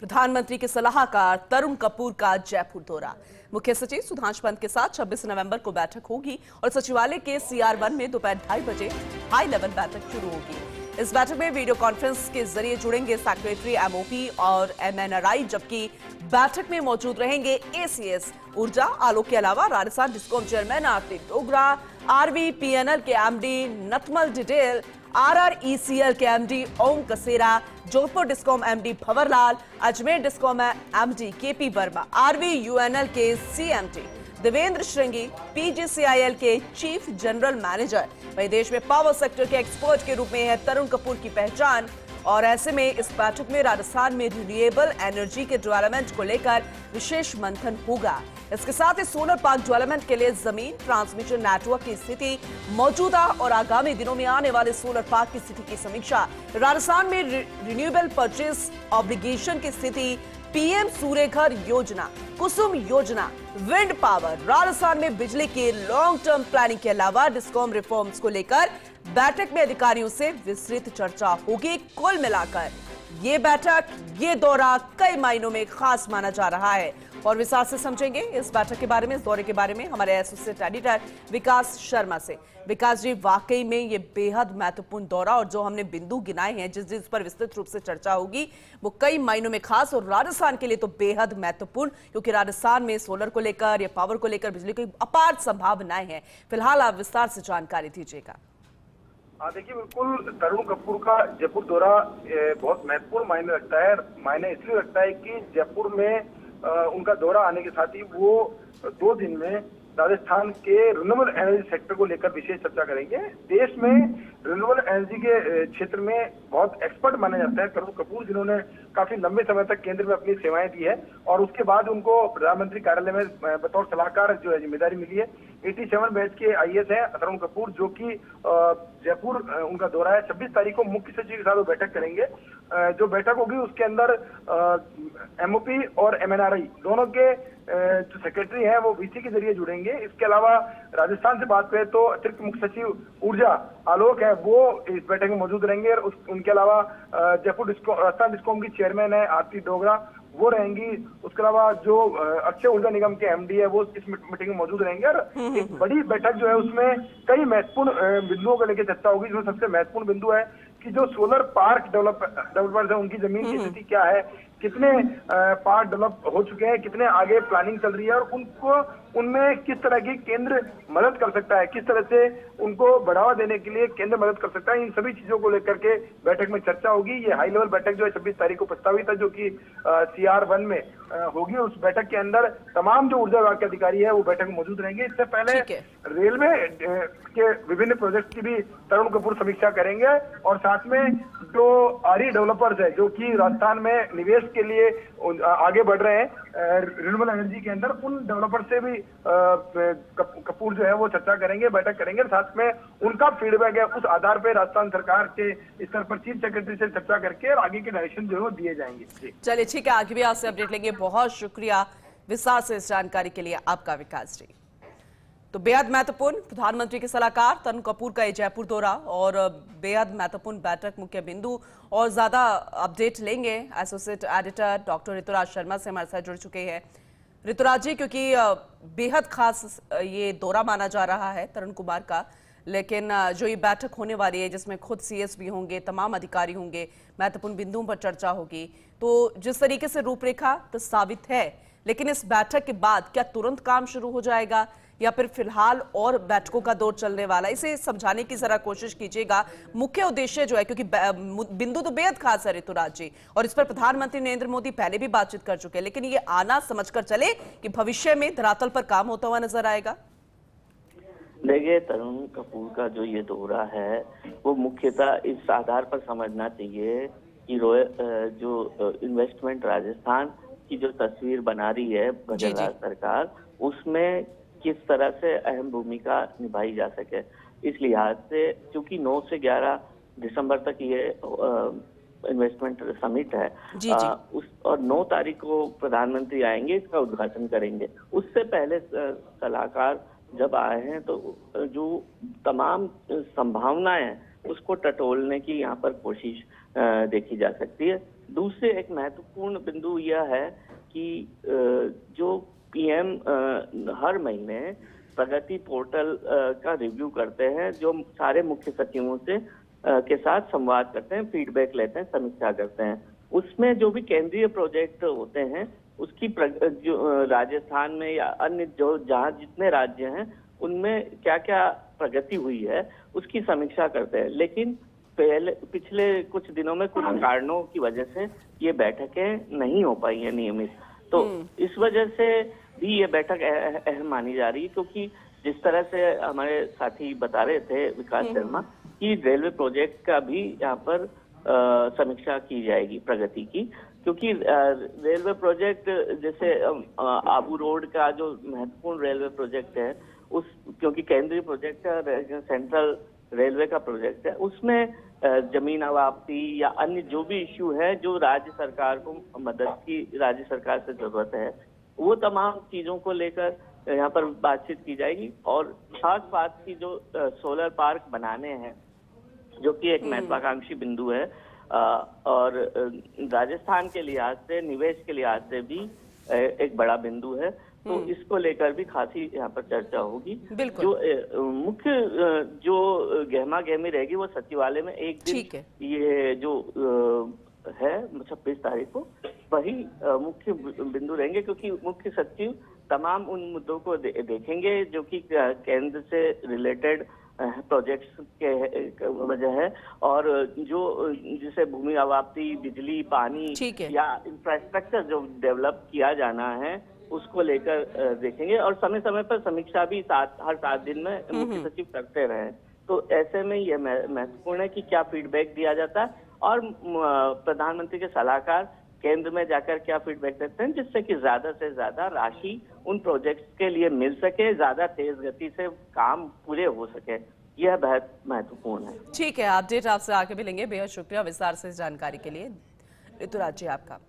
प्रधानमंत्री के सलाहकार तरुण कपूर का जयपुर दौरा। मुख्य सचिव सुधांशु पंत के साथ 26 नवंबर को बैठक होगी और सचिवालय के CR1 में दोपहर 2:30 बजे हाई लेवल बैठक शुरू होगी। इस बैठक में वीडियो कॉन्फ्रेंस के जरिए जुड़ेंगे सेक्रेटरी MOP और MNRI, जबकि बैठक में मौजूद रहेंगे ACS ऊर्जा आलोक के अलावा Rajasthan discom chairman Aarti Dogra, RVPNL के MD नथमल डिडेल, RRECL के MD Om Kasera, Jodhpur discom MD Bhanwarlal, Ajmer discom MD KP Verma, RVUNL के CMD देवेंद्र श्रृंगी, PGCIL के चीफ जनरल मैनेजर। वहीं देश में पावर सेक्टर के एक्सपर्ट के रूप में है तरुण कपूर की पहचान और ऐसे में इस बैठक में राजस्थान में रिन्यूएबल एनर्जी के डेवलपमेंट को लेकर विशेष मंथन होगा। इसके साथ ही सोलर पार्क डेवलपमेंट के लिए जमीन, ट्रांसमिशन नेटवर्क की स्थिति, मौजूदा और आगामी दिनों में आने वाले सोलर पार्क की स्थिति की समीक्षा, राजस्थान में रिन्यूएबल परचेज ऑब्लिगेशन की स्थिति, PM सूर्य घर योजना, कुसुम योजना, विंड पावर, राजस्थान में बिजली के लॉन्ग टर्म प्लानिंग के अलावा डिस्कॉम रिफॉर्म्स को लेकर बैठक में अधिकारियों से विस्तृत चर्चा होगी। कुल मिलाकर ये बैठक, ये दौरा कई मायनों में खास माना जा रहा है और विस्तार से समझेंगे इस बैठक के बारे में, इस दौरे के बारे में हमारे एसोसिएट एडिटर विकास शर्मा से। विकास जी, वाकई में ये बेहद महत्वपूर्ण दौरा और जो हमने बिंदु गिनाए हैं जिस पर विस्तृत रूप से चर्चा होगी वो कई मायनों में खास और राजस्थान के लिए तो बेहद महत्वपूर्ण, क्योंकि राजस्थान में सोलर को लेकर या पावर को लेकर बिजली की अपार संभावनाएं हैं। फिलहाल आप विस्तार से जानकारी दीजिएगा। देखिए, बिल्कुल तरुण कपूर का जयपुर दौरा बहुत महत्वपूर्ण मायने रखता है। मायने इसलिए रखता है कि जयपुर में उनका दौरा आने के साथ ही वो 2 दिन में राजस्थान के रिन्यूएबल एनर्जी सेक्टर को लेकर विशेष चर्चा करेंगे। देश में रिन्यूएबल एनर्जी के क्षेत्र में बहुत एक्सपर्ट माना जाता है तरुण कपूर, जिन्होंने काफी लंबे समय तक केंद्र में अपनी सेवाएं दी है और उसके बाद उनको प्रधानमंत्री कार्यालय में बतौर सलाहकार जो है जिम्मेदारी मिली है। 87 बैच के IAS हैं तरुण कपूर, जो कि जयपुर उनका दौरा है। 26 तारीख को मुख्य सचिव के साथ वो बैठक करेंगे। जो बैठक होगी उसके अंदर MOP और MNRI दोनों के जो सेक्रेटरी हैं वो VC के जरिए जुड़ेंगे। इसके अलावा राजस्थान से बात करें तो अतिरिक्त मुख्य सचिव ऊर्जा आलोक है, वो इस बैठक में मौजूद रहेंगे और उनके अलावा जयपुर राजस्थान डिस्कॉम की चेयरमैन है आरती डोगरा, वो रहेंगी। उसके अलावा जो अक्षय ऊर्जा निगम के MD है वो इस मीटिंग में मौजूद रहेंगे और एक बड़ी बैठक जो है उसमें कई महत्वपूर्ण बिंदुओं को लेकर चर्चा होगी, जिसमें सबसे महत्वपूर्ण बिंदु है कि जो सोलर पार्क डेवलपर्स है उनकी जमीन की स्थिति क्या है, कितने पार्क डेवलप हो चुके हैं, कितने आगे प्लानिंग चल रही है और उनको उनमें किस तरह की केंद्र मदद कर सकता है, किस तरह से उनको बढ़ावा देने के लिए केंद्र मदद कर सकता है। इन सभी चीजों को लेकर के बैठक में चर्चा होगी। ये हाई लेवल बैठक जो है 26 तारीख को प्रस्तावित है, जो कि CR1 में होगी। उस बैठक के अंदर तमाम जो ऊर्जा विभाग के अधिकारी है वो बैठक में मौजूद रहेंगे। इससे पहले रेलवे के विभिन्न प्रोजेक्ट की भी तरुण कपूर समीक्षा करेंगे और साथ में जो RE डेवलपर्स है जो कि राजस्थान में निवेश के लिए आगे बढ़ रहे हैं रिन्यूएबल एनर्जी के अंदर, उन डेवलपर से भी कपूर जो है वो चर्चा करेंगे, बैठक करेंगे। साथ में उनका फीडबैक है, उस आधार पर राजस्थान सरकार के स्तर पर चीफ सेक्रेटरी से चर्चा करके और आगे के डायरेक्शन जो है वो दिए जाएंगे। चलिए ठीक है, आगे भी आपसे अपडेट लेंगे। बहुत शुक्रिया विस्तार से इस जानकारी के लिए आपका विकास जी। तो बेहद महत्वपूर्ण प्रधानमंत्री के सलाहकार तरुण कपूर का ये जयपुर दौरा और बेहद महत्वपूर्ण बैठक, मुख्य बिंदु और ज्यादा अपडेट लेंगे associate editor doctor Rituraj Sharma से हमारे साथ जुड़ चुके हैं। ऋतुराज जी, क्योंकि बेहद खास ये दौरा माना जा रहा है तरुण कुमार का, लेकिन जो ये बैठक होने वाली है जिसमें खुद CS भी होंगे, तमाम अधिकारी होंगे, महत्वपूर्ण बिंदुओं पर चर्चा होगी, तो जिस तरीके से रूपरेखा प्रस्तावित है, लेकिन इस बैठक के बाद क्या तुरंत काम शुरू हो जाएगा या फिर फिलहाल और बैठकों का दौर चलने वाला है, इसे समझाने की जरा कोशिश कीजिएगा। मुख्य उद्देश्य जो है, क्योंकि बिंदु तो बेहद खास है ऋतुराज जी और इस पर प्रधानमंत्री नरेंद्र मोदी पहले भी बातचीत कर चुके हैं, लेकिन ये आना समझकर चले कि भविष्य में धरातल पर काम होता हुआ नजर आएगा। देखिए, तरुण कपूर का जो ये दौरा है वो मुख्यतः इस आधार पर समझना चाहिए कि जो इन्वेस्टमेंट राजस्थान की जो तस्वीर बना रही है बघेल सरकार, उसमें किस तरह से अहम भूमिका निभाई जा सके। इस लिहाज से चूंकि 9 से 11 दिसंबर तक ये इन्वेस्टमेंट समिट है और 9 तारीख को प्रधानमंत्री आएंगे, इसका उद्घाटन करेंगे। उससे पहले सलाहकार जब आए हैं तो जो तमाम संभावनाएं हैं उसको टटोलने की यहाँ पर कोशिश देखी जा सकती है। दूसरे एक महत्वपूर्ण बिंदु यह है कि जो पीएम हर महीने प्रगति पोर्टल का रिव्यू करते हैं, जो सारे मुख्य सचिवों से के साथ संवाद करते हैं, फीडबैक लेते हैं, समीक्षा करते हैं। उसमें जो भी केंद्रीय प्रोजेक्ट होते हैं उसकी जो राजस्थान में या अन्य जो जहाँ जितने राज्य हैं उनमें क्या क्या प्रगति हुई है उसकी समीक्षा करते हैं। लेकिन पिछले कुछ दिनों में कुछ कारणों की वजह से ये बैठकें नहीं हो पाई हैं नियमित, तो इस वजह से भी ये बैठक अहम मानी जा रही है, क्योंकि जिस तरह से हमारे साथी बता रहे थे विकास शर्मा कि रेलवे प्रोजेक्ट का भी यहाँ पर समीक्षा की जाएगी प्रगति की, क्योंकि रेलवे प्रोजेक्ट जैसे आबू रोड का जो महत्वपूर्ण रेलवे प्रोजेक्ट है उस, क्योंकि केंद्रीय प्रोजेक्ट है, सेंट्रल रेलवे का प्रोजेक्ट है, उसमें जमीन अवाप्ति या अन्य जो भी इश्यू है जो राज्य सरकार को मदद की राज्य सरकार से जरूरत है, वो तमाम चीजों को लेकर यहाँ पर बातचीत की जाएगी। और खास बात की जो सोलर पार्क बनाने हैं, जो कि एक महत्वाकांक्षी बिंदु है और राजस्थान के लिहाज से, निवेश के लिहाज से भी एक बड़ा बिंदु है, तो इसको लेकर भी खासी यहाँ पर चर्चा होगी। जो मुख्य जो गहमा गहमी रहेगी वो सचिवालय में एक दिन ये जो है 26 तारीख को वही मुख्य बिंदु रहेंगे, क्योंकि मुख्य सचिव तमाम उन मुद्दों को देखेंगे जो कि केंद्र से रिलेटेड प्रोजेक्ट्स के वजह है, और जो जिसे भूमि अवाप्ति, बिजली, पानी या इंफ्रास्ट्रक्चर जो डेवलप किया जाना है उसको लेकर देखेंगे। और समय समय पर समीक्षा भी हर 7 दिन में मुख्य सचिव करते रहे। तो ऐसे में यह महत्वपूर्ण है कि क्या फीडबैक दिया जाता है और प्रधानमंत्री के सलाहकार केंद्र में जाकर क्या फीडबैक देते हैं, जिससे कि ज्यादा से ज्यादा राशि उन प्रोजेक्ट्स के लिए मिल सके, ज्यादा तेज गति से काम पूरे हो सके। यह बहुत महत्वपूर्ण है। ठीक है, अपडेट आपसे आगे भी लेंगे। बेहद शुक्रिया विस्तार से जानकारी के लिए ऋतुराज जी आपका।